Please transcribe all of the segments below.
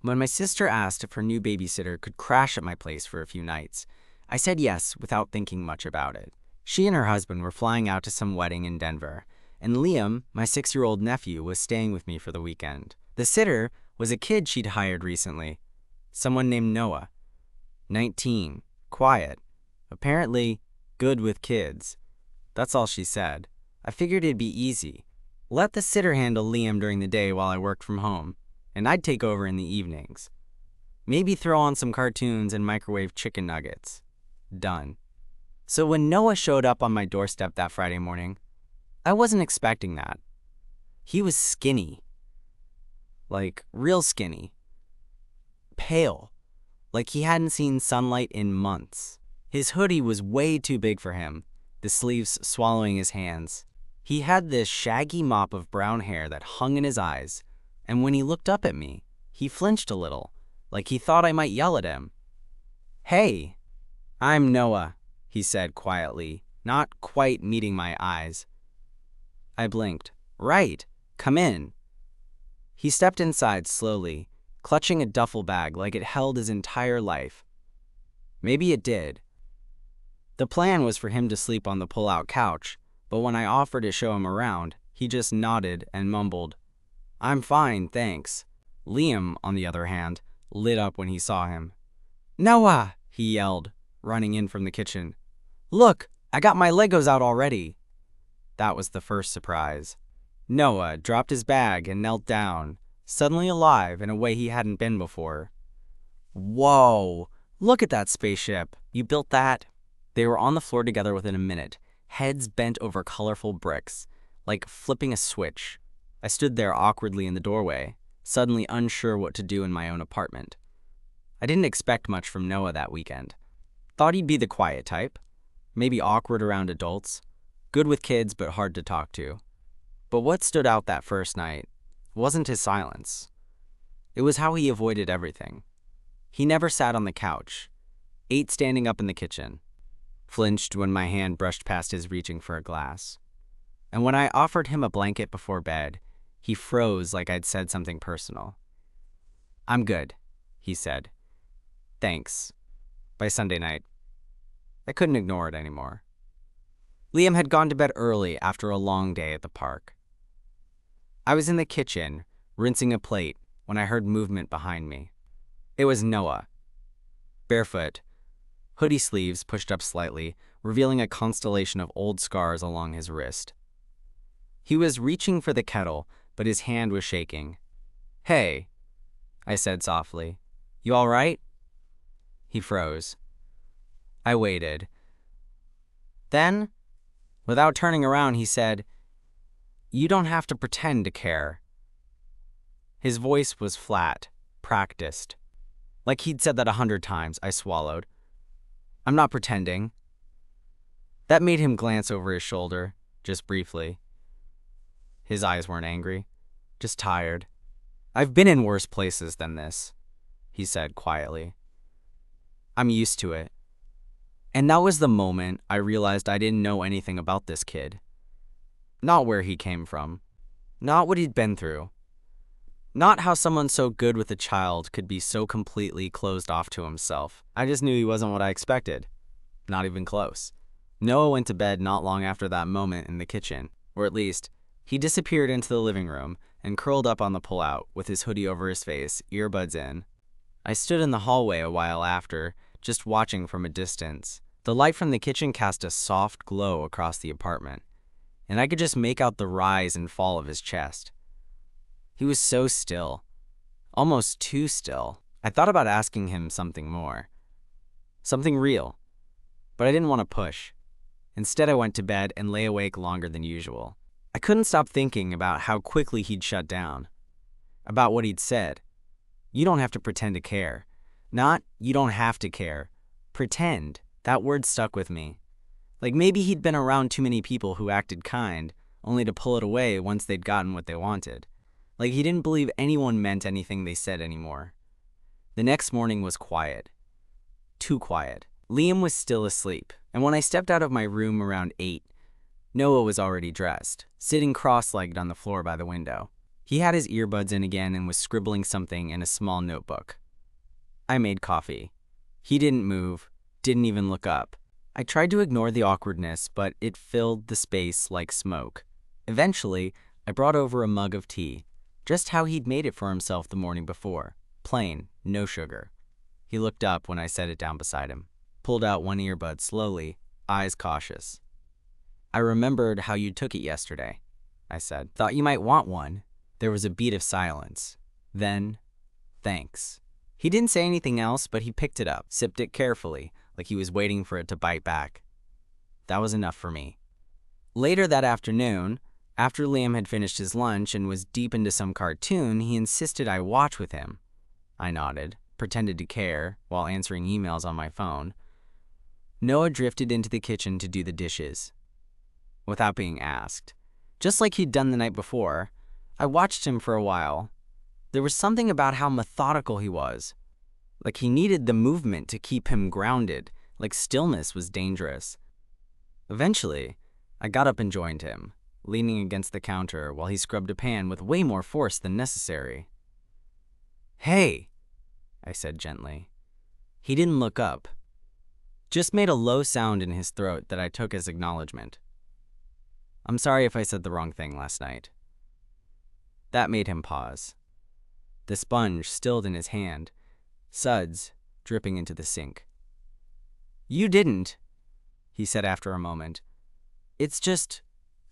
When my sister asked if her new babysitter could crash at my place for a few nights, I said yes without thinking much about it. She and her husband were flying out to some wedding in Denver, and Liam, my 6-year-old nephew, was staying with me for the weekend. The sitter was a kid she'd hired recently, someone named Noah. 19, quiet, apparently good with kids. That's all she said. I figured it'd be easy. Let the sitter handle Liam during the day while I worked from home, and I'd take over in the evenings. Maybe throw on some cartoons and microwave chicken nuggets. Done. So when Noah showed up on my doorstep that Friday morning, I wasn't expecting that. He was skinny. Like, real skinny. Pale. Like he hadn't seen sunlight in months. His hoodie was way too big for him, the sleeves swallowing his hands. He had this shaggy mop of brown hair that hung in his eyes, and when he looked up at me, he flinched a little, like he thought I might yell at him. "Hey, I'm Noah," he said quietly, not quite meeting my eyes. I blinked. "Right, come in." He stepped inside slowly, clutching a duffel bag like it held his entire life. Maybe it did. The plan was for him to sleep on the pull-out couch, but when I offered to show him around, he just nodded and mumbled, "I'm fine, thanks." Liam, on the other hand, lit up when he saw him. "Noah!" he yelled, running in from the kitchen. "Look, I got my Legos out already." That was the first surprise. Noah dropped his bag and knelt down, suddenly alive in a way he hadn't been before. "Whoa, look at that spaceship. You built that?" They were on the floor together within a minute, heads bent over colorful bricks, like flipping a switch. I stood there awkwardly in the doorway, suddenly unsure what to do in my own apartment. I didn't expect much from Noah that weekend. Thought he'd be the quiet type, maybe awkward around adults, good with kids but hard to talk to. But what stood out that first night wasn't his silence. It was how he avoided everything. He never sat on the couch, ate standing up in the kitchen, flinched when my hand brushed past his reaching for a glass. And when I offered him a blanket before bed, he froze like I'd said something personal. "I'm good," he said. "Thanks." By Sunday night, I couldn't ignore it anymore. Liam had gone to bed early after a long day at the park. I was in the kitchen, rinsing a plate, when I heard movement behind me. It was Noah. Barefoot, hoodie sleeves pushed up slightly, revealing a constellation of old scars along his wrist. He was reaching for the kettle, but his hand was shaking. "Hey," I said softly. "You all right?" He froze. I waited. Then, without turning around, he said, "You don't have to pretend to care." His voice was flat, practiced. Like he'd said that 100 times. I swallowed. "I'm not pretending." That made him glance over his shoulder, just briefly. His eyes weren't angry, just tired. "I've been in worse places than this," he said quietly. "I'm used to it." And that was the moment I realized I didn't know anything about this kid. Not where he came from. Not what he'd been through. Not how someone so good with a child could be so completely closed off to himself. I just knew he wasn't what I expected. Not even close. Noah went to bed not long after that moment in the kitchen, or at least, he disappeared into the living room and curled up on the pullout with his hoodie over his face, earbuds in. I stood in the hallway a while after, just watching from a distance. The light from the kitchen cast a soft glow across the apartment, and I could just make out the rise and fall of his chest. He was so still, almost too still. I thought about asking him something more, something real, but I didn't want to push. Instead, I went to bed and lay awake longer than usual. I couldn't stop thinking about how quickly he'd shut down, about what he'd said. You don't have to pretend to care. Not, you don't have to care. Pretend. That word stuck with me. Like maybe he'd been around too many people who acted kind, only to pull it away once they'd gotten what they wanted. Like he didn't believe anyone meant anything they said anymore. The next morning was quiet. Too quiet. Liam was still asleep, and when I stepped out of my room around 8, Noah was already dressed, sitting cross-legged on the floor by the window. He had his earbuds in again and was scribbling something in a small notebook. I made coffee. He didn't move, didn't even look up. I tried to ignore the awkwardness, but it filled the space like smoke. Eventually, I brought over a mug of tea, just how he'd made it for himself the morning before. Plain, no sugar. He looked up when I set it down beside him, pulled out one earbud slowly, eyes cautious. "I remembered how you took it yesterday," I said. "Thought you might want one." There was a beat of silence. Then, "Thanks." He didn't say anything else, but he picked it up, sipped it carefully, like he was waiting for it to bite back. That was enough for me. Later that afternoon, after Liam had finished his lunch and was deep into some cartoon, he insisted I watch with him. I nodded, pretended to care, while answering emails on my phone. Noah drifted into the kitchen to do the dishes. Without being asked. Just like he'd done the night before, I watched him for a while. There was something about how methodical he was. Like he needed the movement to keep him grounded, like stillness was dangerous. Eventually, I got up and joined him, leaning against the counter while he scrubbed a pan with way more force than necessary. "Hey," I said gently. He didn't look up, just made a low sound in his throat that I took as acknowledgement. "I'm sorry if I said the wrong thing last night." That made him pause. The sponge stilled in his hand, suds dripping into the sink. "You didn't," he said after a moment. "It's just,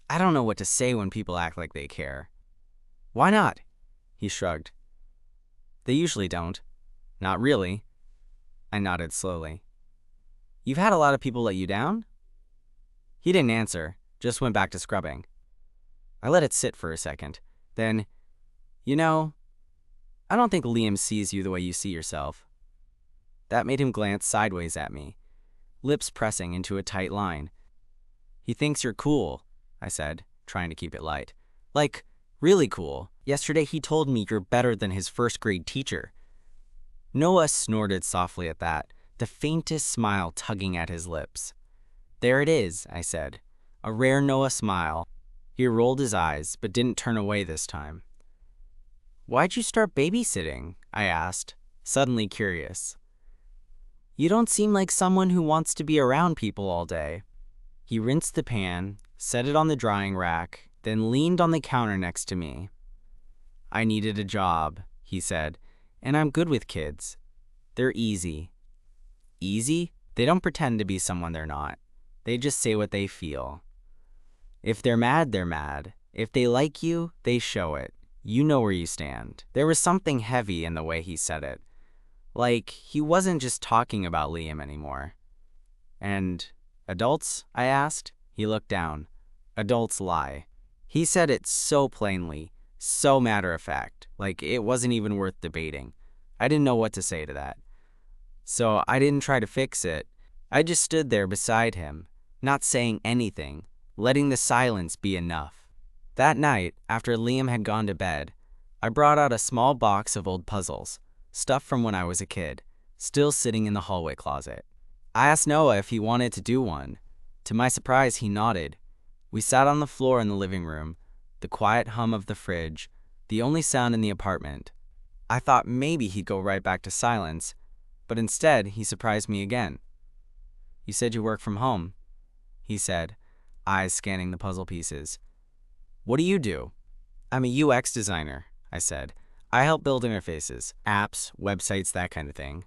I don't know what to say when people act like they care." "Why not?" He shrugged. "They usually don't." "Not really." I nodded slowly. "You've had a lot of people let you down?" He didn't answer, just went back to scrubbing. I let it sit for a second. Then, I don't think Liam sees you the way you see yourself." That made him glance sideways at me, lips pressing into a tight line. "He thinks you're cool," I said, trying to keep it light. "Like, really cool. Yesterday he told me you're better than his first-grade teacher." Noah snorted softly at that, the faintest smile tugging at his lips. "There it is," I said, a rare Noah smile. He rolled his eyes, but didn't turn away this time. "Why'd you start babysitting?" I asked, suddenly curious. "You don't seem like someone who wants to be around people all day." He rinsed the pan, set it on the drying rack, then leaned on the counter next to me. "I needed a job," he said, "and I'm good with kids. They're easy." Easy? They don't pretend to be someone they're not. They just say what they feel. If they're mad, they're mad. If they like you, they show it. You know where you stand. There was something heavy in the way he said it. Like, he wasn't just talking about Liam anymore. "And adults?" I asked. He looked down. "Adults lie." He said it so plainly, so matter-of-fact, like it wasn't even worth debating. I didn't know what to say to that. So I didn't try to fix it. I just stood there beside him, not saying anything, letting the silence be enough. That night, after Liam had gone to bed, I brought out a small box of old puzzles, stuff from when I was a kid, still sitting in the hallway closet. I asked Noah if he wanted to do one. To my surprise, he nodded. We sat on the floor in the living room, the quiet hum of the fridge, the only sound in the apartment. I thought maybe he'd go right back to silence, but instead he surprised me again. "You said you work from home," he said, eyes scanning the puzzle pieces. "What do you do?" "I'm a UX designer," I said. "I help build interfaces, apps, websites, that kind of thing."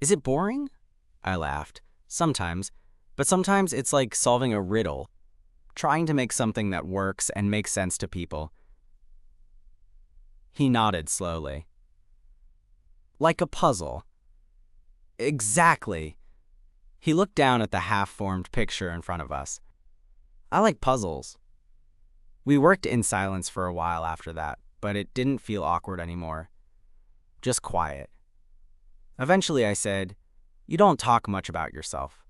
"Is it boring?" I laughed. "Sometimes, but sometimes it's like solving a riddle, trying to make something that works and makes sense to people." He nodded slowly. "Like a puzzle." "Exactly." He looked down at the half-formed picture in front of us. "I like puzzles." We worked in silence for a while after that, but it didn't feel awkward anymore. Just quiet. Eventually I said, "You don't talk much about yourself."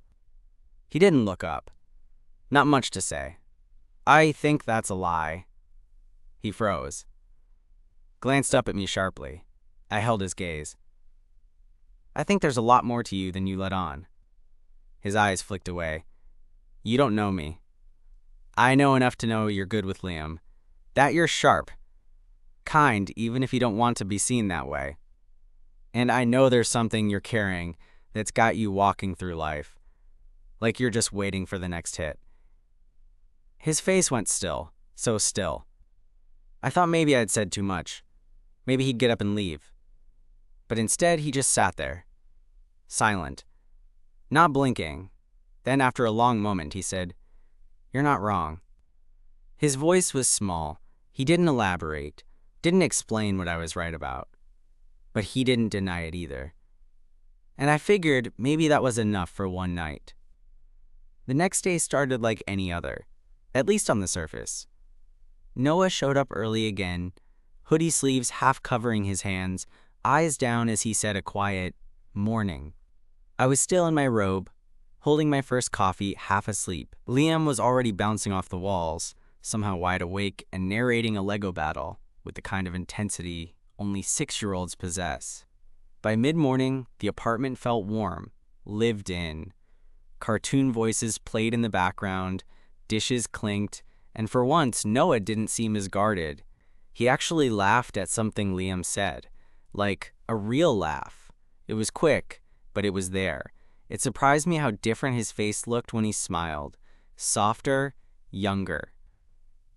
He didn't look up. "Not much to say." "I think that's a lie." He froze. Glanced up at me sharply. I held his gaze. "I think there's a lot more to you than you let on." His eyes flicked away. "You don't know me. I know enough to know you're good with Liam. That you're sharp. Kind, even if you don't want to be seen that way. And I know there's something you're carrying that's got you walking through life, like you're just waiting for the next hit. His face went still, so still. I thought maybe I'd said too much. Maybe he'd get up and leave. But instead, he just sat there, silent, not blinking. Then, after a long moment, he said, "You're not wrong." His voice was small. He didn't elaborate, didn't explain what I was right about. But he didn't deny it either. And I figured maybe that was enough for one night. The next day started like any other, at least on the surface. Noah showed up early again, hoodie sleeves half covering his hands, eyes down as he said a quiet, "Morning." I was still in my robe, holding my first coffee, half asleep. Liam was already bouncing off the walls, somehow wide awake and narrating a Lego battle with the kind of intensity only 6-year-olds possess. By mid-morning, the apartment felt warm, lived in. Cartoon voices played in the background, dishes clinked, and for once, Noah didn't seem as guarded. He actually laughed at something Liam said, like a real laugh. It was quick, but it was there. It surprised me how different his face looked when he smiled. Softer, younger.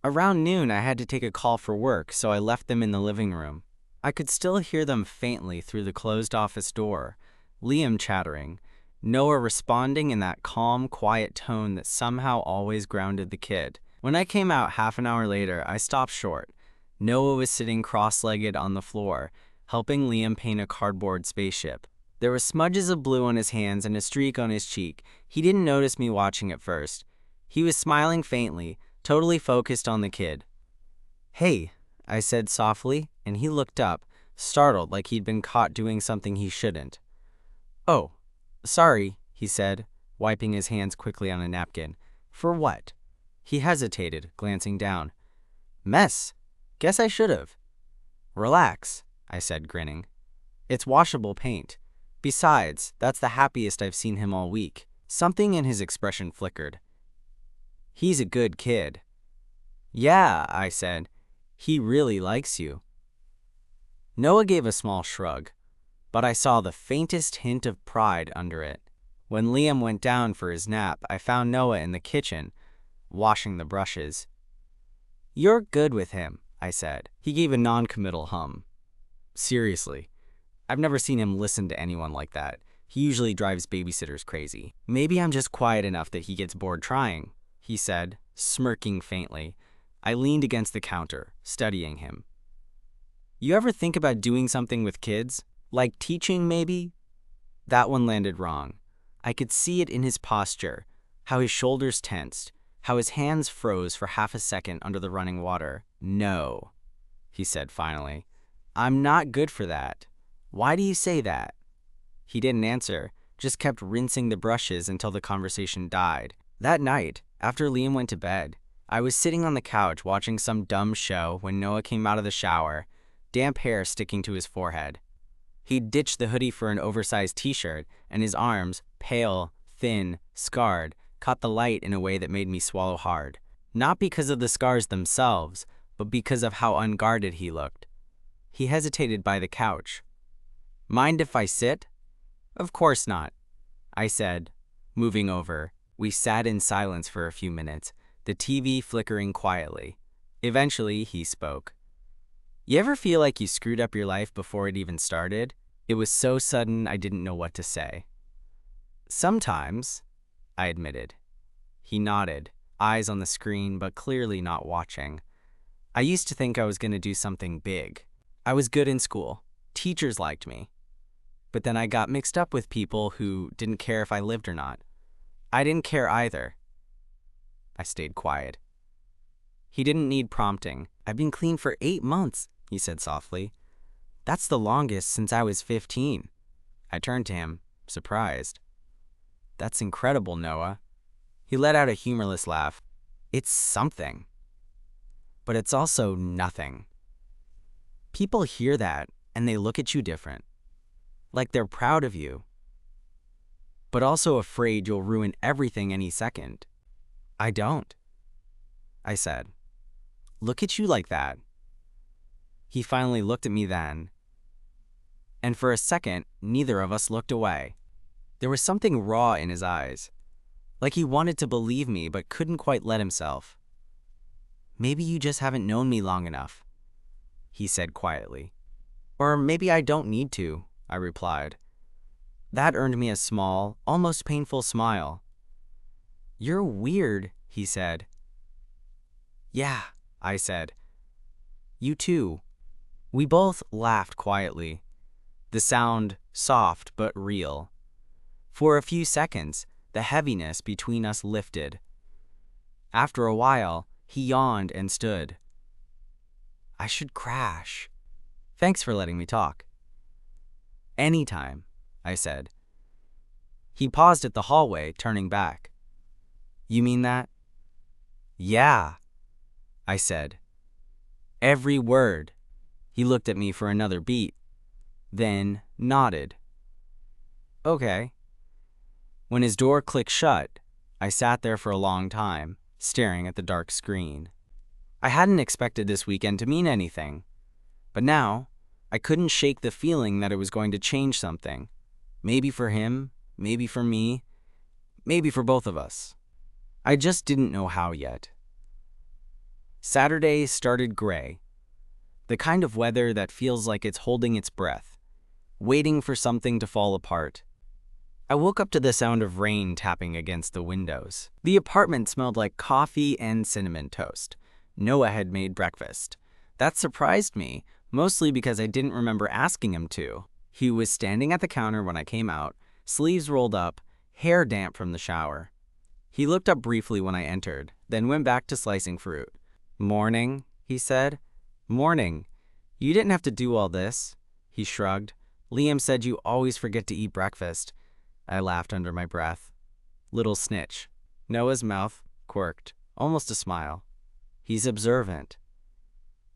Around noon, I had to take a call for work, so I left them in the living room. I could still hear them faintly through the closed office door, Liam chattering, Noah responding in that calm, quiet tone that somehow always grounded the kid. When I came out half an hour later, I stopped short. Noah was sitting cross-legged on the floor, helping Liam paint a cardboard spaceship. There were smudges of blue on his hands and a streak on his cheek. He didn't notice me watching at first. He was smiling faintly, totally focused on the kid. "Hey," I said softly, and he looked up, startled like he'd been caught doing something he shouldn't. "Oh, sorry," he said, wiping his hands quickly on a napkin. "For what?" He hesitated, glancing down. "Mess. Guess I should've." "Relax," I said, grinning. "It's washable paint. Besides, that's the happiest I've seen him all week." Something in his expression flickered. "He's a good kid." "Yeah," I said. "He really likes you." Noah gave a small shrug, but I saw the faintest hint of pride under it. When Liam went down for his nap, I found Noah in the kitchen, washing the brushes. "You're good with him," I said. He gave a non-committal hum. "Seriously, I've never seen him listen to anyone like that. He usually drives babysitters crazy. Maybe I'm just quiet enough that he gets bored trying," he said, smirking faintly. I leaned against the counter, studying him. "You ever think about doing something with kids? Like teaching, maybe?" That one landed wrong. I could see it in his posture, how his shoulders tensed, how his hands froze for half a second under the running water. "No," he said finally. "I'm not good for that. Why do you say that?" He didn't answer, just kept rinsing the brushes until the conversation died. That night, after Liam went to bed, I was sitting on the couch watching some dumb show when Noah came out of the shower, damp hair sticking to his forehead. He'd ditched the hoodie for an oversized t-shirt, and his arms, pale, thin, scarred, caught the light in a way that made me swallow hard. Not because of the scars themselves, but because of how unguarded he looked. He hesitated by the couch. "Mind if I sit?" "Of course not," I said, moving over. We sat in silence for a few minutes, the TV flickering quietly. Eventually, he spoke. "You ever feel like you screwed up your life before it even started?" It was so sudden I didn't know what to say. "Sometimes," I admitted. He nodded, eyes on the screen but clearly not watching. "I used to think I was going to do something big. I was good in school. Teachers liked me. But then I got mixed up with people who didn't care if I lived or not. I didn't care either." I stayed quiet. He didn't need prompting. "I've been clean for 8 months, he said softly. "That's the longest since I was 15. I turned to him, surprised. "That's incredible, Noah." He let out a humorless laugh. "It's something. But it's also nothing. People hear that, and they look at you different. Like they're proud of you, but also afraid you'll ruin everything any second." "I don't," I said. "Look at you like that." He finally looked at me then, and for a second, neither of us looked away. There was something raw in his eyes, like he wanted to believe me but couldn't quite let himself. "Maybe you just haven't known me long enough," he said quietly. "Or maybe I don't need to," I replied. That earned me a small, almost painful smile. "You're weird," he said. "Yeah," I said. "You too." We both laughed quietly, the sound soft but real. For a few seconds, the heaviness between us lifted. After a while, he yawned and stood. "I should crash. Thanks for letting me talk." "Anytime," I said. He paused at the hallway, turning back. "You mean that?" "Yeah," I said. Every word. He looked at me for another beat, then nodded. "Okay." When his door clicked shut, I sat there for a long time, staring at the dark screen. I hadn't expected this weekend to mean anything, but now I couldn't shake the feeling that it was going to change something. Maybe for him, maybe for me, maybe for both of us. I just didn't know how yet. Saturday started gray, the kind of weather that feels like it's holding its breath, waiting for something to fall apart. I woke up to the sound of rain tapping against the windows. The apartment smelled like coffee and cinnamon toast. Noah had made breakfast. That surprised me, mostly because I didn't remember asking him to. He was standing at the counter when I came out, sleeves rolled up, hair damp from the shower. He looked up briefly when I entered, then went back to slicing fruit. "Morning," he said. "Morning. You didn't have to do all this." He shrugged. "Liam said you always forget to eat breakfast." I laughed under my breath. Little snitch. Noah's mouth quirked, almost a smile. He's observant.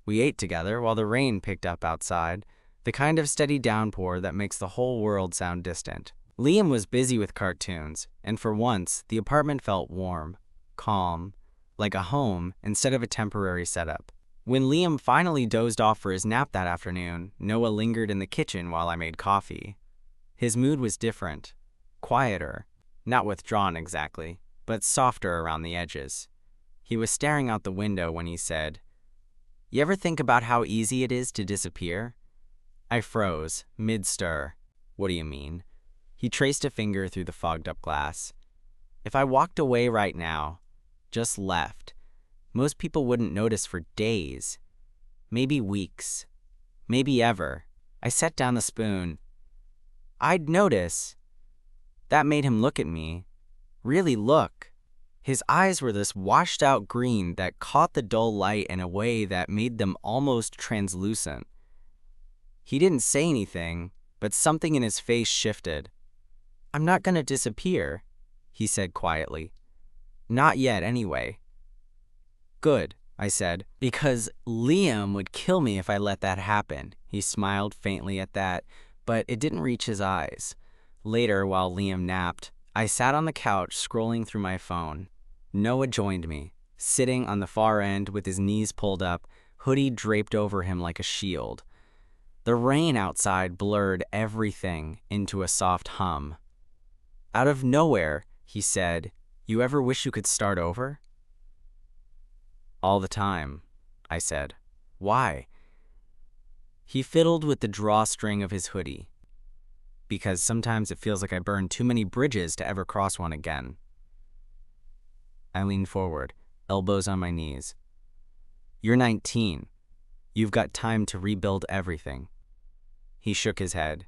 We ate together while the rain picked up outside, the kind of steady downpour that makes the whole world sound distant. Liam was busy with cartoons, and for once, the apartment felt warm, calm, like a home instead of a temporary setup. When Liam finally dozed off for his nap that afternoon, Noah lingered in the kitchen while I made coffee. His mood was different, quieter, not withdrawn exactly, but softer around the edges. He was staring out the window when he said, "You ever think about how easy it is to disappear?" I froze, mid-stir. "What do you mean?" He traced a finger through the fogged-up glass. "If I walked away right now, just left, most people wouldn't notice for days, maybe weeks, maybe ever." I set down the spoon. "I'd notice." That made him look at me. Really look. His eyes were this washed-out green that caught the dull light in a way that made them almost translucent. He didn't say anything, but something in his face shifted. "I'm not gonna disappear," he said quietly. "Not yet, anyway." "Good," I said, "because Liam would kill me if I let that happen." He smiled faintly at that, but it didn't reach his eyes. Later, while Liam napped, I sat on the couch scrolling through my phone. Noah joined me, sitting on the far end with his knees pulled up, hoodie draped over him like a shield. The rain outside blurred everything into a soft hum. Out of nowhere, he said, "You ever wish you could start over?" "All the time," I said. "Why?" He fiddled with the drawstring of his hoodie. "Because sometimes it feels like I burned too many bridges to ever cross one again." I leaned forward, elbows on my knees. "You're 19. You've got time to rebuild everything." He shook his head.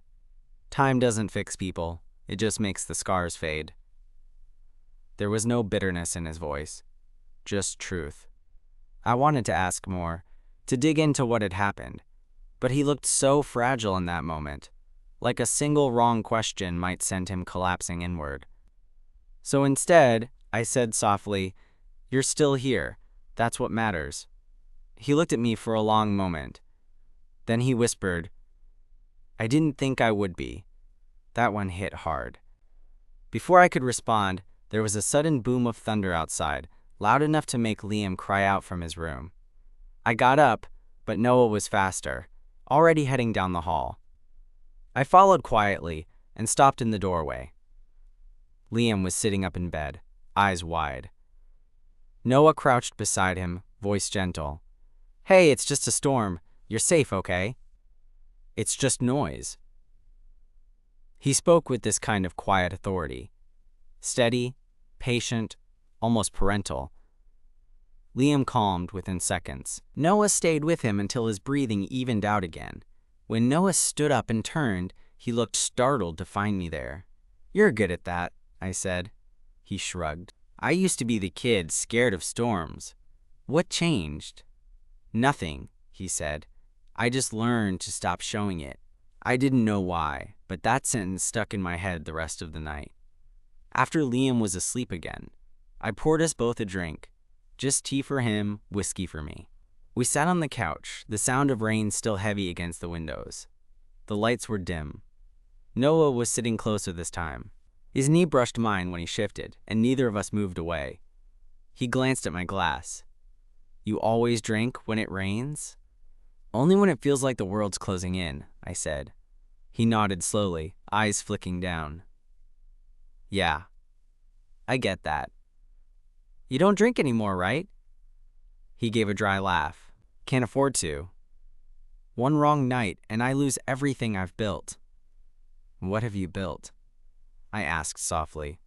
"Time doesn't fix people. It just makes the scars fade." There was no bitterness in his voice, just truth. I wanted to ask more, to dig into what had happened, but he looked so fragile in that moment, like a single wrong question might send him collapsing inward. So instead, I said softly, "You're still here. That's what matters." He looked at me for a long moment. Then he whispered, "I didn't think I would be." That one hit hard. Before I could respond, there was a sudden boom of thunder outside, loud enough to make Liam cry out from his room. I got up, but Noah was faster, already heading down the hall. I followed quietly and stopped in the doorway. Liam was sitting up in bed, eyes wide. Noah crouched beside him, voice gentle. "Hey, it's just a storm. You're safe, okay? It's just noise." He spoke with this kind of quiet authority. Steady, patient, almost parental. Liam calmed within seconds. Noah stayed with him until his breathing evened out again. When Noah stood up and turned, he looked startled to find me there. "You're good at that," I said. He shrugged. "I used to be the kid scared of storms." "What changed?" "Nothing," he said. "I just learned to stop showing it." I didn't know why, but that sentence stuck in my head the rest of the night. After Liam was asleep again, I poured us both a drink. Just tea for him, whiskey for me. We sat on the couch, the sound of rain still heavy against the windows. The lights were dim. Noah was sitting closer this time. His knee brushed mine when he shifted, and neither of us moved away. He glanced at my glass. "You always drink when it rains?" "Only when it feels like the world's closing in," I said. He nodded slowly, eyes flicking down. "Yeah, I get that. You don't drink anymore, right?" He gave a dry laugh. "Can't afford to. One wrong night, and I lose everything I've built." "What have you built?" I asked softly.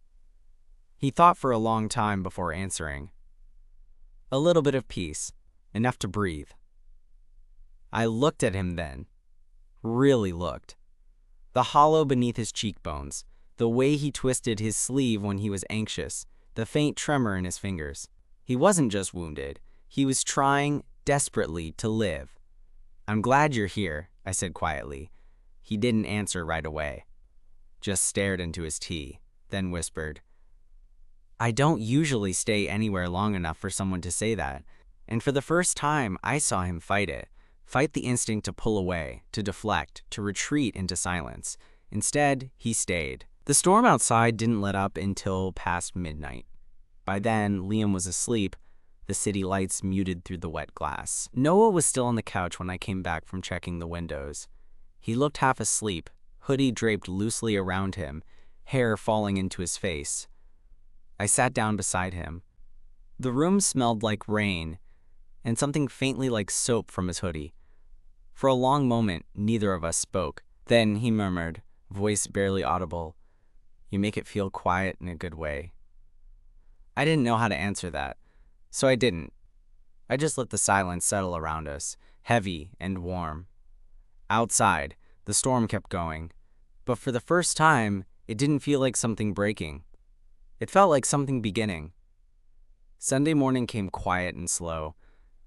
He thought for a long time before answering. "A little bit of peace, enough to breathe." I looked at him then. Really looked. The hollow beneath his cheekbones, the way he twisted his sleeve when he was anxious, the faint tremor in his fingers. He wasn't just wounded. He was trying, desperately, to live. "I'm glad you're here," I said quietly. He didn't answer right away. Just stared into his tea, then whispered, "I don't usually stay anywhere long enough for someone to say that." And for the first time, I saw him fight it. Fight the instinct to pull away, to deflect, to retreat into silence. Instead, he stayed. The storm outside didn't let up until past midnight. By then, Liam was asleep, the city lights muted through the wet glass. Noah was still on the couch when I came back from checking the windows. He looked half asleep, hoodie draped loosely around him, hair falling into his face. I sat down beside him. The room smelled like rain, and something faintly like soap from his hoodie. For a long moment, neither of us spoke. Then he murmured, voice barely audible, "You make it feel quiet in a good way." I didn't know how to answer that, so I didn't. I just let the silence settle around us, heavy and warm. Outside, the storm kept going, but for the first time, it didn't feel like something breaking. It felt like something beginning. Sunday morning came quiet and slow.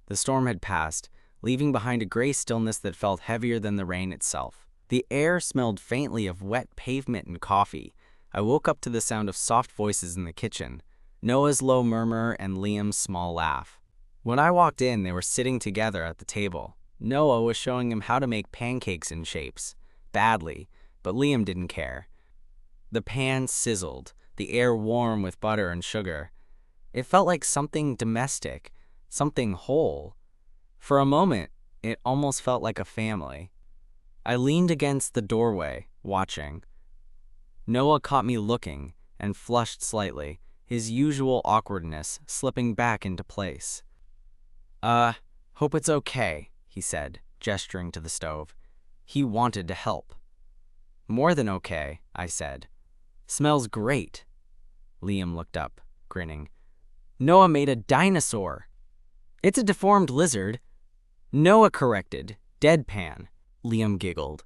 The storm had passed, leaving behind a gray stillness that felt heavier than the rain itself. The air smelled faintly of wet pavement and coffee. I woke up to the sound of soft voices in the kitchen, Noah's low murmur and Liam's small laugh. When I walked in, they were sitting together at the table. Noah was showing him how to make pancakes in shapes. Badly, but Liam didn't care. The pan sizzled, the air warm with butter and sugar. It felt like something domestic, something whole. For a moment, it almost felt like a family. I leaned against the doorway, watching. Noah caught me looking and flushed slightly, his usual awkwardness slipping back into place. Hope it's okay," he said, gesturing to the stove. He wanted to help. "More than okay," I said. "Smells great." Liam looked up, grinning. "Noah made a dinosaur." "It's a deformed lizard." Noah corrected, deadpan. Liam giggled.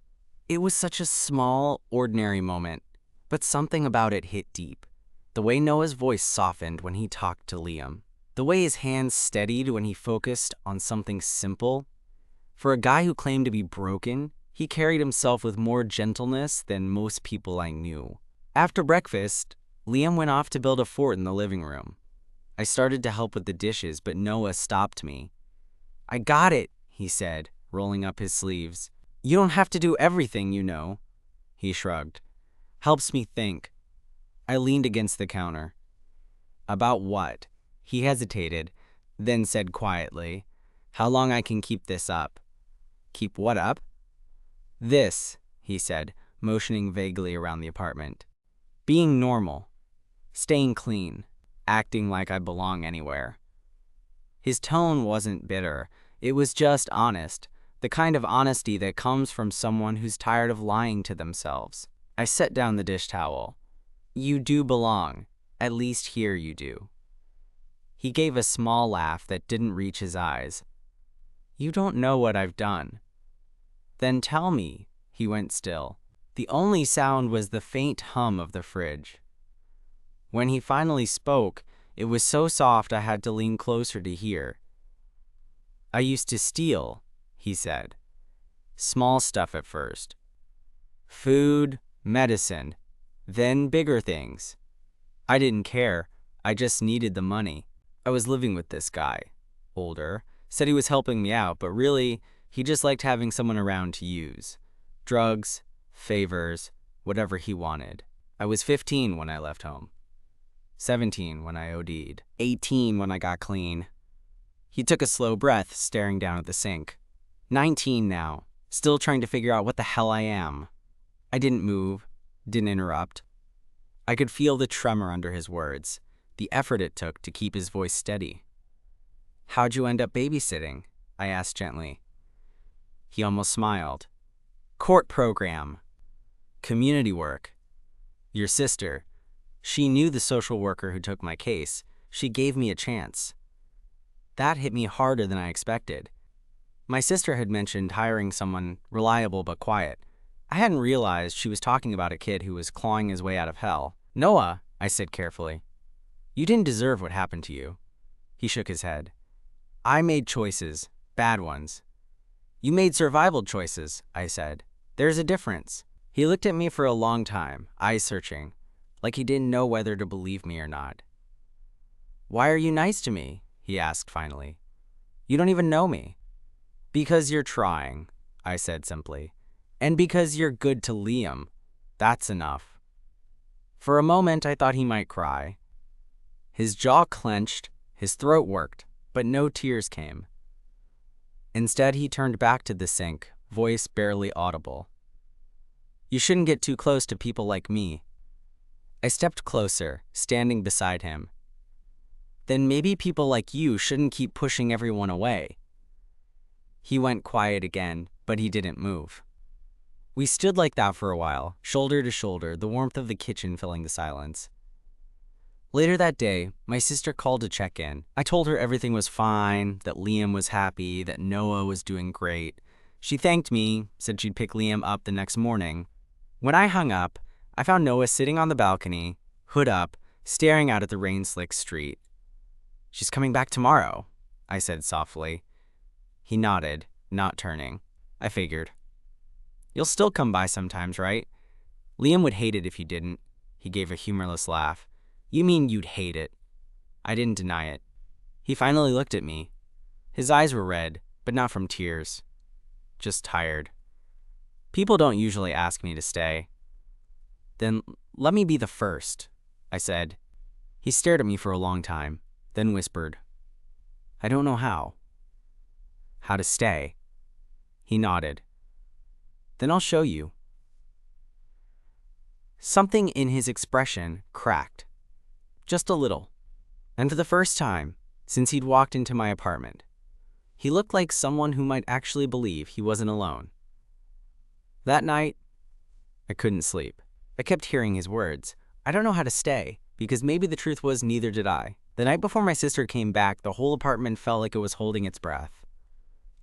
It was such a small, ordinary moment, but something about it hit deep. The way Noah's voice softened when he talked to Liam. The way his hands steadied when he focused on something simple. For a guy who claimed to be broken, he carried himself with more gentleness than most people I knew. After breakfast, Liam went off to build a fort in the living room. I started to help with the dishes, but Noah stopped me. "I got it," he said, rolling up his sleeves. "You don't have to do everything, you know." He shrugged. "Helps me think." I leaned against the counter. "About what?" He hesitated, then said quietly, How long I can keep this up? Keep what up? This, he said, motioning vaguely around the apartment. Being normal. Staying clean. Acting like I belong anywhere. His tone wasn't bitter. It was just honest. The kind of honesty that comes from someone who's tired of lying to themselves. I set down the dish towel. You do belong. At least here you do. He gave a small laugh that didn't reach his eyes. You don't know what I've done. Then tell me, he went still. The only sound was the faint hum of the fridge. When he finally spoke, it was so soft I had to lean closer to hear. I used to steal, he said. Small stuff at first. Food, medicine, then bigger things. I didn't care. I just needed the money. I was living with this guy, older, said he was helping me out, but really, he just liked having someone around to use. Drugs, favors, whatever he wanted. I was 15 when I left home. 17 when I OD'd. 18 when I got clean. He took a slow breath, staring down at the sink. 19 now, still trying to figure out what the hell I am. I didn't move, didn't interrupt. I could feel the tremor under his words, the effort it took to keep his voice steady. How'd you end up babysitting? I asked gently. He almost smiled. Court program. Community work. Your sister. She knew the social worker who took my case. She gave me a chance. That hit me harder than I expected. My sister had mentioned hiring someone reliable but quiet. I hadn't realized she was talking about a kid who was clawing his way out of hell. Noah, I said carefully, you didn't deserve what happened to you. He shook his head. I made choices, bad ones. You made survival choices, I said. There's a difference. He looked at me for a long time, eyes searching, like he didn't know whether to believe me or not. Why are you nice to me? He asked finally. You don't even know me. Because you're trying, I said simply. And because you're good to Liam. That's enough. For a moment, I thought he might cry. His jaw clenched, his throat worked, but no tears came. Instead, he turned back to the sink, voice barely audible. You shouldn't get too close to people like me. I stepped closer, standing beside him. Then maybe people like you shouldn't keep pushing everyone away. He went quiet again, but he didn't move. We stood like that for a while, shoulder to shoulder, the warmth of the kitchen filling the silence. Later that day, my sister called to check in. I told her everything was fine, that Liam was happy, that Noah was doing great. She thanked me, said she'd pick Liam up the next morning. When I hung up, I found Noah sitting on the balcony, hood up, staring out at the rain-slicked street. She's coming back tomorrow, I said softly. He nodded, not turning. I figured. You'll still come by sometimes, right? Liam would hate it if you didn't. He gave a humorless laugh. You mean you'd hate it? I didn't deny it. He finally looked at me. His eyes were red, but not from tears. Just tired. People don't usually ask me to stay. Then let me be the first, I said. He stared at me for a long time, then whispered, I don't know how. How to stay. He nodded. Then I'll show you. Something in his expression cracked. Just a little. And for the first time since he'd walked into my apartment, he looked like someone who might actually believe he wasn't alone. That night, I couldn't sleep. I kept hearing his words. I don't know how to stay, because maybe the truth was neither did I. The night before my sister came back, the whole apartment felt like it was holding its breath.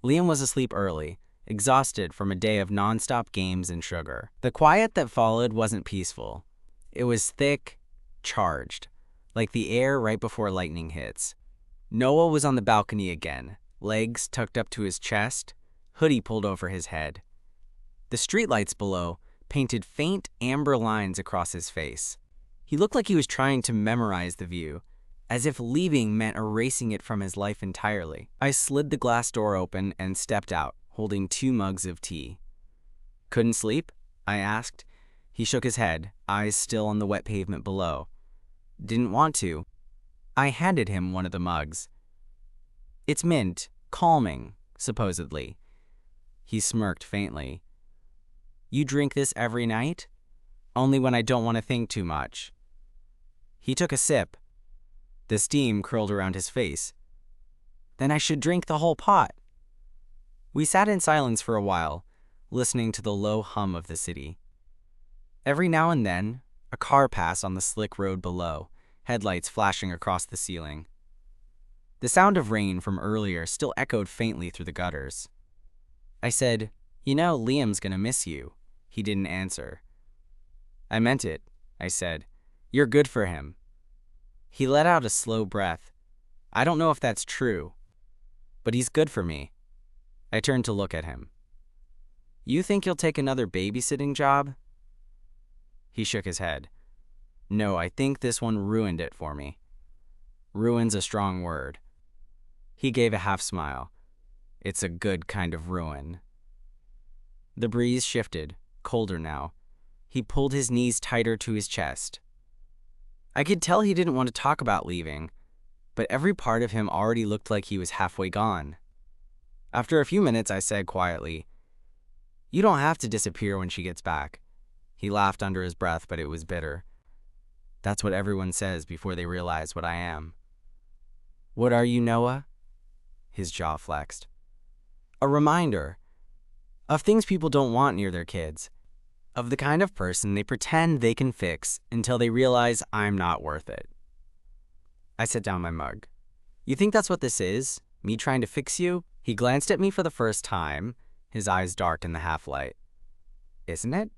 Liam was asleep early, exhausted from a day of nonstop games and sugar. The quiet that followed wasn't peaceful. It was thick, charged, like the air right before lightning hits. Noah was on the balcony again, legs tucked up to his chest, hoodie pulled over his head. The streetlights below painted faint amber lines across his face. He looked like he was trying to memorize the view, as if leaving meant erasing it from his life entirely. I slid the glass door open and stepped out, holding 2 mugs of tea. Couldn't sleep? I asked. He shook his head, eyes still on the wet pavement below. Didn't want to. I handed him one of the mugs. It's mint, calming, supposedly. He smirked faintly. You drink this every night? Only when I don't want to think too much. He took a sip. The steam curled around his face. Then I should drink the whole pot. We sat in silence for a while, listening to the low hum of the city. Every now and then, a car passed on the slick road below, headlights flashing across the ceiling. The sound of rain from earlier still echoed faintly through the gutters. I said, "You know, Liam's gonna miss you." He didn't answer. "I meant it," I said. "You're good for him." He let out a slow breath. "I don't know if that's true, but he's good for me." I turned to look at him. "You think you'll take another babysitting job?" He shook his head. "No, I think this one ruined it for me." Ruin's a strong word. He gave a half smile. "It's a good kind of ruin." The breeze shifted, colder now. He pulled his knees tighter to his chest. I could tell he didn't want to talk about leaving, but every part of him already looked like he was halfway gone. After a few minutes, I said quietly, "You don't have to disappear when she gets back." He laughed under his breath, but it was bitter. "That's what everyone says before they realize what I am." "What are you, Noah?" His jaw flexed. "A reminder of things people don't want near their kids, of the kind of person they pretend they can fix until they realize I'm not worth it." I set down my mug. "You think that's what this is? Me trying to fix you?" He glanced at me for the first time, his eyes dark in the half-light. "Isn't it?"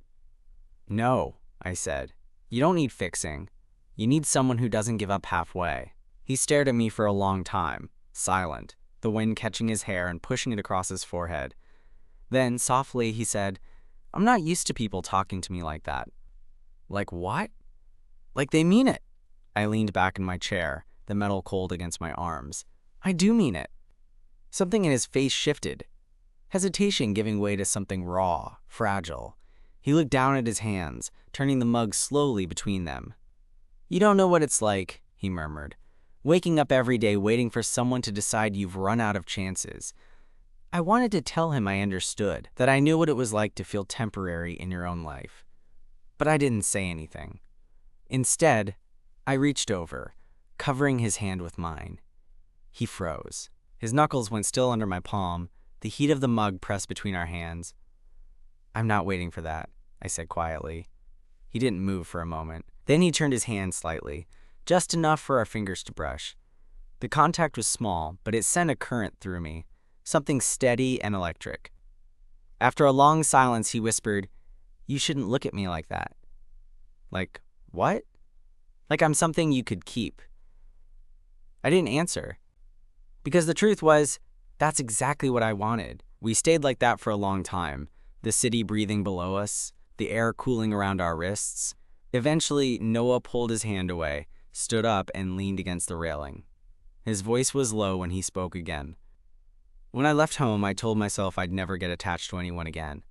"No," I said. "You don't need fixing. You need someone who doesn't give up halfway." He stared at me for a long time, silent, the wind catching his hair and pushing it across his forehead. Then, softly, he said, "I'm not used to people talking to me like that." "Like what?" "Like they mean it." I leaned back in my chair, the metal cold against my arms. "I do mean it." Something in his face shifted, hesitation giving way to something raw, fragile. He looked down at his hands, turning the mug slowly between them. "You don't know what it's like," he murmured, "waking up every day waiting for someone to decide you've run out of chances." I wanted to tell him I understood, that I knew what it was like to feel temporary in your own life. But I didn't say anything. Instead, I reached over, covering his hand with mine. He froze. His knuckles went still under my palm, the heat of the mug pressed between our hands. "I'm not waiting for that," I said quietly. He didn't move for a moment. Then he turned his hand slightly, just enough for our fingers to brush. The contact was small, but it sent a current through me, something steady and electric. After a long silence, he whispered, "You shouldn't look at me like that." "Like what?" "Like I'm something you could keep." I didn't answer, because the truth was, that's exactly what I wanted. We stayed like that for a long time, the city breathing below us, the air cooling around our wrists. Eventually, Noah pulled his hand away, stood up, and leaned against the railing. His voice was low when he spoke again. "When I left home, I told myself I'd never get attached to anyone again,"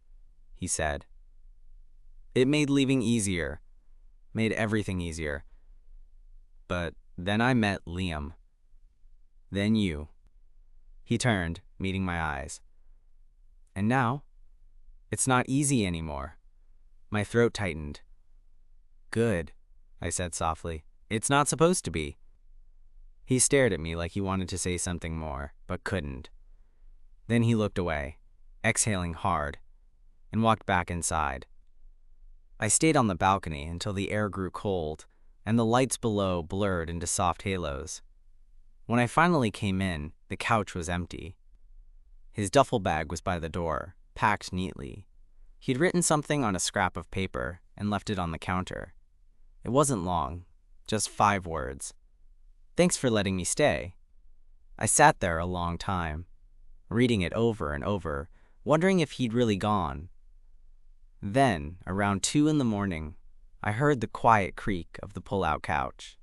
he said. "It made leaving easier, made everything easier. But then I met Liam. Then you." He turned, meeting my eyes. "And now, it's not easy anymore." My throat tightened. "Good," I said softly. "It's not supposed to be." He stared at me like he wanted to say something more, but couldn't. Then he looked away, exhaling hard, and walked back inside. I stayed on the balcony until the air grew cold, and the lights below blurred into soft halos. When I finally came in, the couch was empty. His duffel bag was by the door, packed neatly. He'd written something on a scrap of paper and left it on the counter. It wasn't long, just 5 words. "Thanks for letting me stay." I sat there a long time, reading it over and over, wondering if he'd really gone. Then, around 2 in the morning, I heard the quiet creak of the pull-out couch.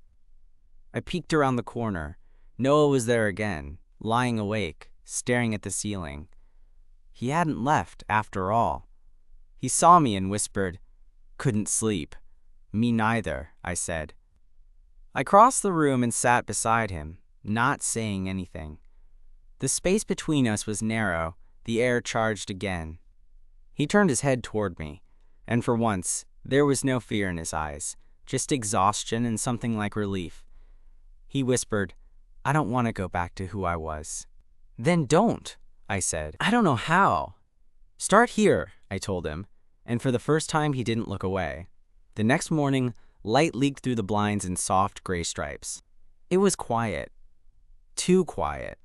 I peeked around the corner. Noah was there again, lying awake, staring at the ceiling. He hadn't left, after all. He saw me and whispered, "Couldn't sleep." "Me neither," I said. I crossed the room and sat beside him, not saying anything. The space between us was narrow, the air charged again. He turned his head toward me, and for once, there was no fear in his eyes, just exhaustion and something like relief. He whispered, "I don't want to go back to who I was." "Then don't," I said. "I don't know how." "Start here," I told him, and for the first time he didn't look away. The next morning, light leaked through the blinds in soft gray stripes. It was quiet. Too quiet.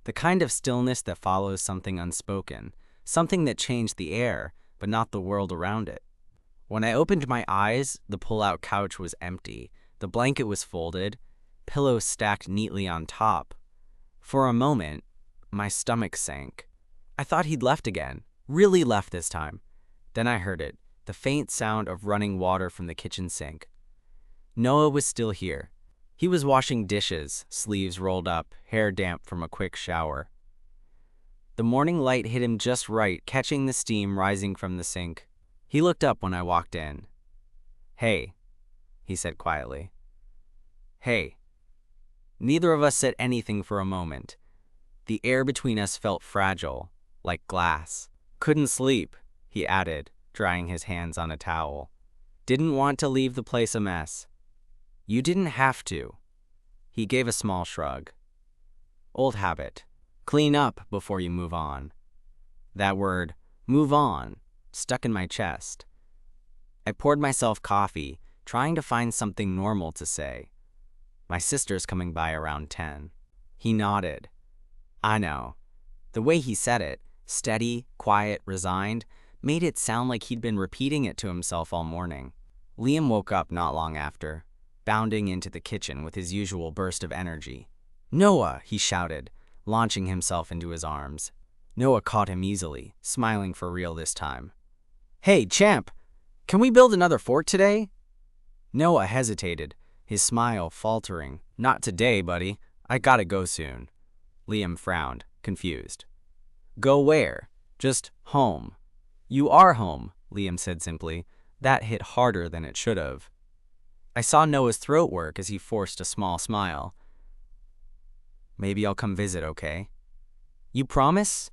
The kind of stillness that follows something unspoken, something that changed the air, but not the world around it. When I opened my eyes, the pull-out couch was empty. The blanket was folded, pillows stacked neatly on top. For a moment, my stomach sank. I thought he'd left again, really left this time. Then I heard it, the faint sound of running water from the kitchen sink. Noah was still here. He was washing dishes, sleeves rolled up, hair damp from a quick shower. The morning light hit him just right, catching the steam rising from the sink. He looked up when I walked in. "Hey," he said quietly. "Hey." Neither of us said anything for a moment. The air between us felt fragile, like glass. "Couldn't sleep," he added, drying his hands on a towel. "Didn't want to leave the place a mess." "You didn't have to." He gave a small shrug. "Old habit. Clean up before you move on." That word, move on, stuck in my chest. I poured myself coffee, trying to find something normal to say. "My sister's coming by around 10. He nodded. "I know." The way he said it, steady, quiet, resigned, made it sound like he'd been repeating it to himself all morning. Liam woke up not long after, bounding into the kitchen with his usual burst of energy. "Noah!" he shouted, launching himself into his arms. Noah caught him easily, smiling for real this time. "Hey, champ! Can we build another fort today?" Noah hesitated, his smile faltering. "Not today, buddy. I gotta go soon." Liam frowned, confused. "Go where?" "Just home." "You are home," Liam said simply. That hit harder than it should have. I saw Noah's throat work as he forced a small smile. "Maybe I'll come visit, okay?" "You promise?"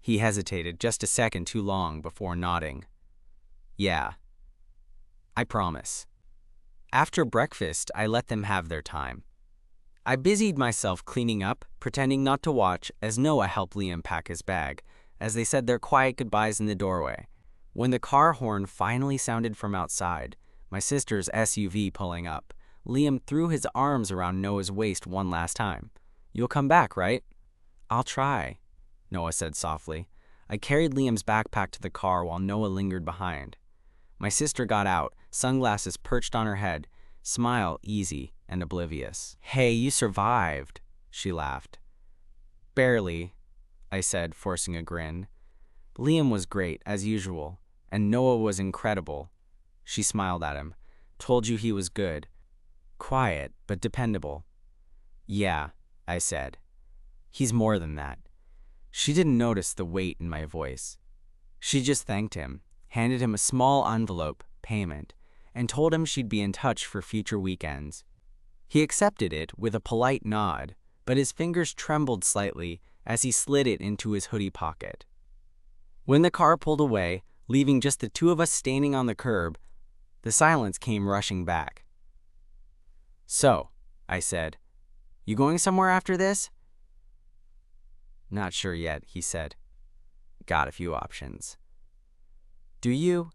He hesitated just a second too long before nodding. "Yeah, I promise." After breakfast, I let them have their time. I busied myself cleaning up, pretending not to watch, as Noah helped Liam pack his bag, as they said their quiet goodbyes in the doorway. When the car horn finally sounded from outside, my sister's SUV pulling up, Liam threw his arms around Noah's waist one last time. "You'll come back, right?" "I'll try," Noah said softly. I carried Liam's backpack to the car while Noah lingered behind. My sister got out, sunglasses perched on her head, smile easy and oblivious. "Hey, you survived," she laughed. "Barely," I said, forcing a grin. Liam was great, as usual, and Noah was incredible. She smiled at him. "Told you he was good. Quiet, but dependable." "Yeah," I said. "He's more than that." She didn't notice the weight in my voice. She just thanked him, handed him a small envelope, payment, and told him she'd be in touch for future weekends. He accepted it with a polite nod, but his fingers trembled slightly as he slid it into his hoodie pocket. When the car pulled away, leaving just the two of us standing on the curb, the silence came rushing back. "So," I said, "you going somewhere after this?" "Not sure yet," he said. "Got a few options." "Do you?"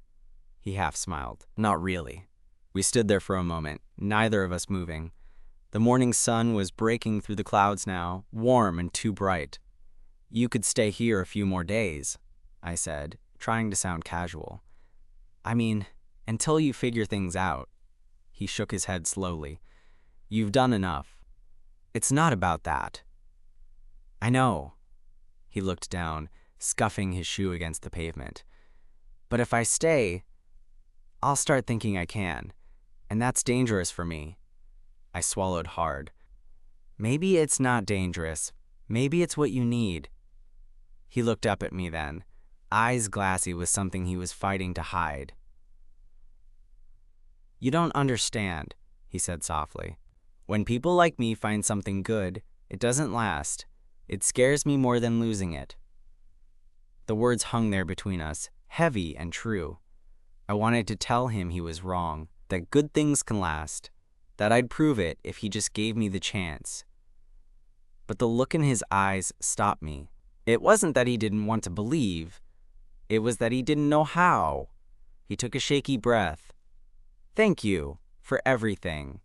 He half smiled. "Not really." We stood there for a moment, neither of us moving. The morning sun was breaking through the clouds now, warm and too bright. "You could stay here a few more days," I said, trying to sound casual. "I mean, until you figure things out." He shook his head slowly. "You've done enough." "It's not about that." "I know." He looked down, scuffing his shoe against the pavement. "But if I stay, I'll start thinking I can, and that's dangerous for me." I swallowed hard. "Maybe it's not dangerous. Maybe it's what you need." He looked up at me then, eyes glassy with something he was fighting to hide. "You don't understand," he said softly. "When people like me find something good, it doesn't last. It scares me more than losing it." The words hung there between us, heavy and true. I wanted to tell him he was wrong, that good things can last, that I'd prove it if he just gave me the chance. But the look in his eyes stopped me. It wasn't that he didn't want to believe. It was that he didn't know how. He took a shaky breath. "Thank you for everything."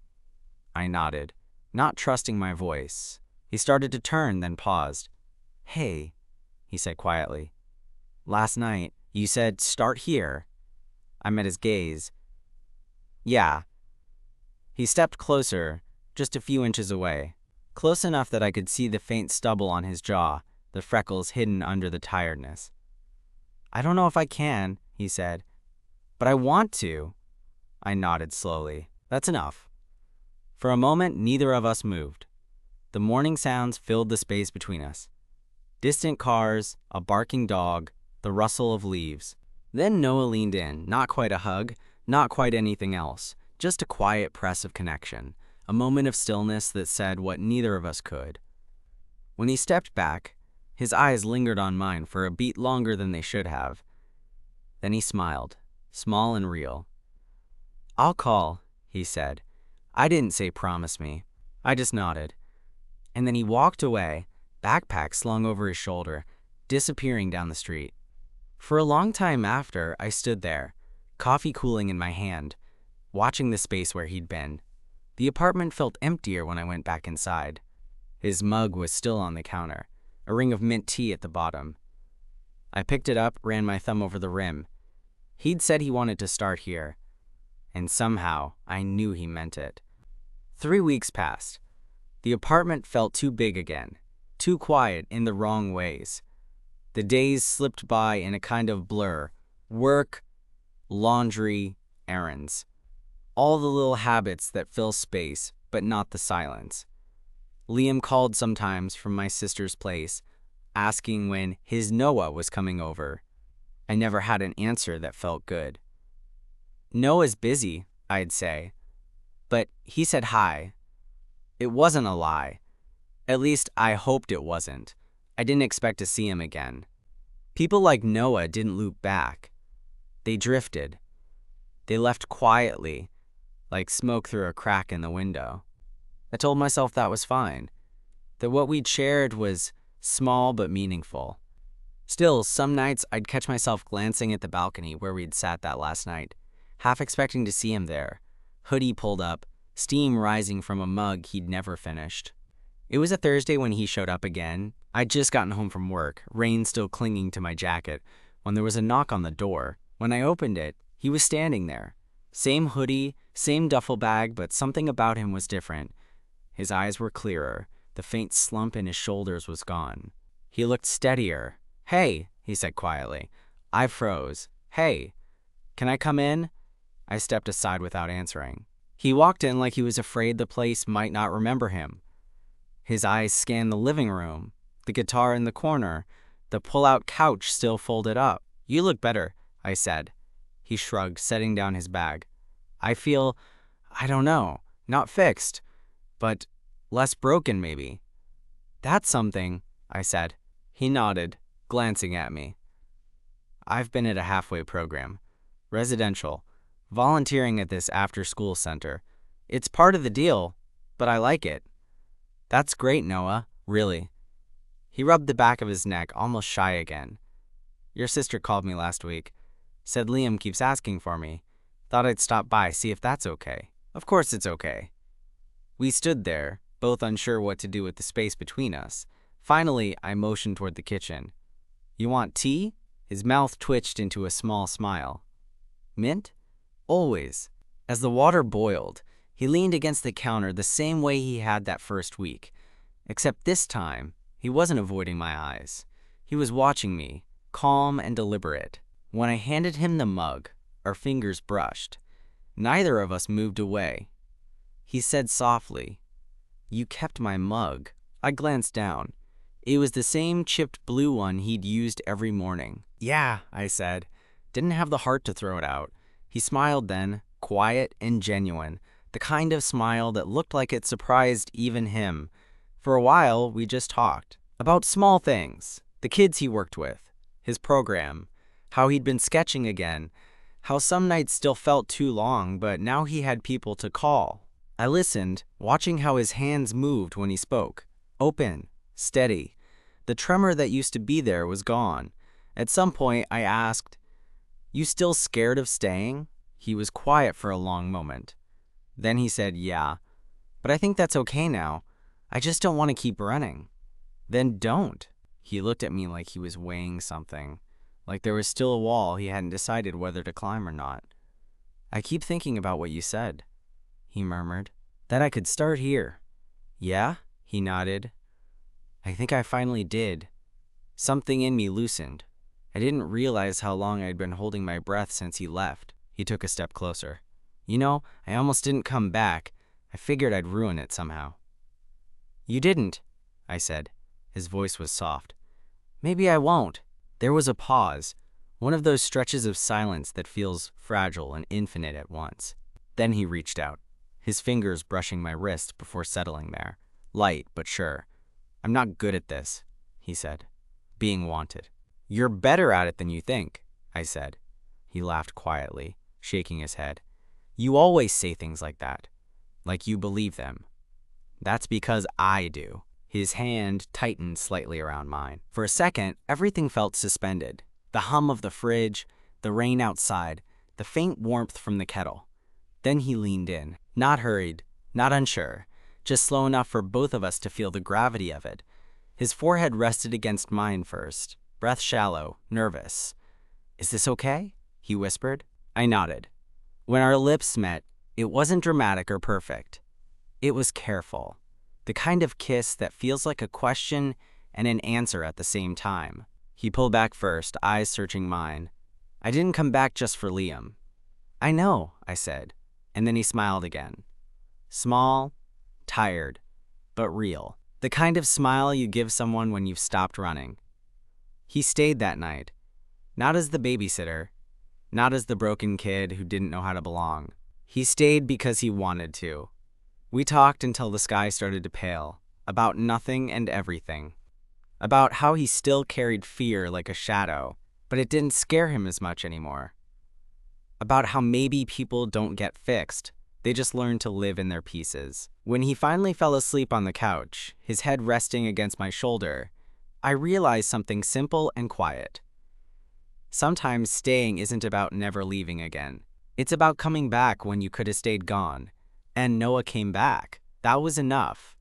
I nodded, not trusting my voice. He started to turn, then paused. "Hey," he said quietly. "Last night, you said start here." I met his gaze. "Yeah." He stepped closer, just a few inches away, close enough that I could see the faint stubble on his jaw, the freckles hidden under the tiredness. "I don't know if I can," he said, "but I want to." I nodded slowly. "That's enough." For a moment, neither of us moved. The morning sounds filled the space between us. Distant cars, a barking dog, the rustle of leaves. Then Noah leaned in, not quite a hug, not quite anything else, just a quiet press of connection, a moment of stillness that said what neither of us could. When he stepped back, his eyes lingered on mine for a beat longer than they should have. Then he smiled, small and real. "I'll call," he said. I didn't say promise me. I just nodded. And then he walked away, backpack slung over his shoulder, disappearing down the street. For a long time after, I stood there, coffee cooling in my hand, watching the space where he'd been. The apartment felt emptier when I went back inside. His mug was still on the counter, a ring of mint tea at the bottom. I picked it up, ran my thumb over the rim. He'd said he wanted to start here, and somehow I knew he meant it. 3 weeks passed. The apartment felt too big again, too quiet in the wrong ways. The days slipped by in a kind of blur. Work, laundry, errands. All the little habits that fill space, but not the silence. Liam called sometimes from my sister's place, asking when his Noah was coming over. I never had an answer that felt good. "Noah's busy," I'd say. But he said hi. It wasn't a lie. At least I hoped it wasn't. I didn't expect to see him again. People like Noah didn't loop back. They drifted. They left quietly, like smoke through a crack in the window. I told myself that was fine, that what we'd shared was small but meaningful. Still, some nights I'd catch myself glancing at the balcony where we'd sat that last night, half expecting to see him there, hoodie pulled up, steam rising from a mug he'd never finished. It was a Thursday when he showed up again. I'd just gotten home from work, rain still clinging to my jacket, when there was a knock on the door. When I opened it, he was standing there. Same hoodie, same duffel bag, but something about him was different. His eyes were clearer. The faint slump in his shoulders was gone. He looked steadier. "Hey," he said quietly. I froze. "Hey, can I come in?" I stepped aside without answering. He walked in like he was afraid the place might not remember him. His eyes scanned the living room, the guitar in the corner, the pull-out couch still folded up. "You look better," I said. He shrugged, setting down his bag. "I feel, I don't know, not fixed, but less broken maybe." "That's something," I said. He nodded, glancing at me. "I've been at a halfway program. Residential. Volunteering at this after-school center. It's part of the deal, but I like it." "That's great, Noah. Really." He rubbed the back of his neck, almost shy again. "Your sister called me last week. Said Liam keeps asking for me. Thought I'd stop by, see if that's okay." "Of course it's okay." We stood there, both unsure what to do with the space between us. Finally, I motioned toward the kitchen. "You want tea?" His mouth twitched into a small smile. "Mint?" "Always." As the water boiled, he leaned against the counter the same way he had that first week. Except this time, he wasn't avoiding my eyes. He was watching me, calm and deliberate. When I handed him the mug, our fingers brushed. Neither of us moved away. He said softly, "You kept my mug." I glanced down. It was the same chipped blue one he'd used every morning. "Yeah," I said. Didn't have the heart to throw it out. He smiled then, quiet and genuine, the kind of smile that looked like it surprised even him. For a while, we just talked. About small things, the kids he worked with, his program, how he'd been sketching again, how some nights still felt too long, but now he had people to call. I listened, watching how his hands moved when he spoke. Open, steady. The tremor that used to be there was gone. At some point, I asked, "You still scared of staying?" He was quiet for a long moment. Then he said, "Yeah, but I think that's okay now. I just don't want to keep running." "Then don't." He looked at me like he was weighing something, like there was still a wall he hadn't decided whether to climb or not. "I keep thinking about what you said," he murmured, "that I could start here." "Yeah?" He nodded. "I think I finally did." Something in me loosened. I didn't realize how long I'd been holding my breath since he left. He took a step closer. "You know, I almost didn't come back. I figured I'd ruin it somehow." "You didn't," I said. His voice was soft. "Maybe I won't." There was a pause, one of those stretches of silence that feels fragile and infinite at once. Then he reached out, his fingers brushing my wrist before settling there, light but sure. "I'm not good at this," he said. "Being wanted." "You're better at it than you think," I said. He laughed quietly, shaking his head. "You always say things like that, like you believe them." "That's because I do." His hand tightened slightly around mine. For a second, everything felt suspended. The hum of the fridge, the rain outside, the faint warmth from the kettle. Then he leaned in, not hurried, not unsure, just slow enough for both of us to feel the gravity of it. His forehead rested against mine first, breath shallow, nervous. "Is this okay?" he whispered. I nodded. When our lips met, it wasn't dramatic or perfect. It was careful. The kind of kiss that feels like a question and an answer at the same time. He pulled back first, eyes searching mine. "I didn't come back just for Liam." "I know," I said, and then he smiled again. Small, tired, but real. The kind of smile you give someone when you've stopped running. He stayed that night, not as the babysitter, not as the broken kid who didn't know how to belong. He stayed because he wanted to. We talked until the sky started to pale, about nothing and everything. About how he still carried fear like a shadow, but it didn't scare him as much anymore. About how maybe people don't get fixed, they just learn to live in their pieces. When he finally fell asleep on the couch, his head resting against my shoulder, I realized something simple and quiet. Sometimes staying isn't about never leaving again. It's about coming back when you could have stayed gone. And Noah came back. That was enough.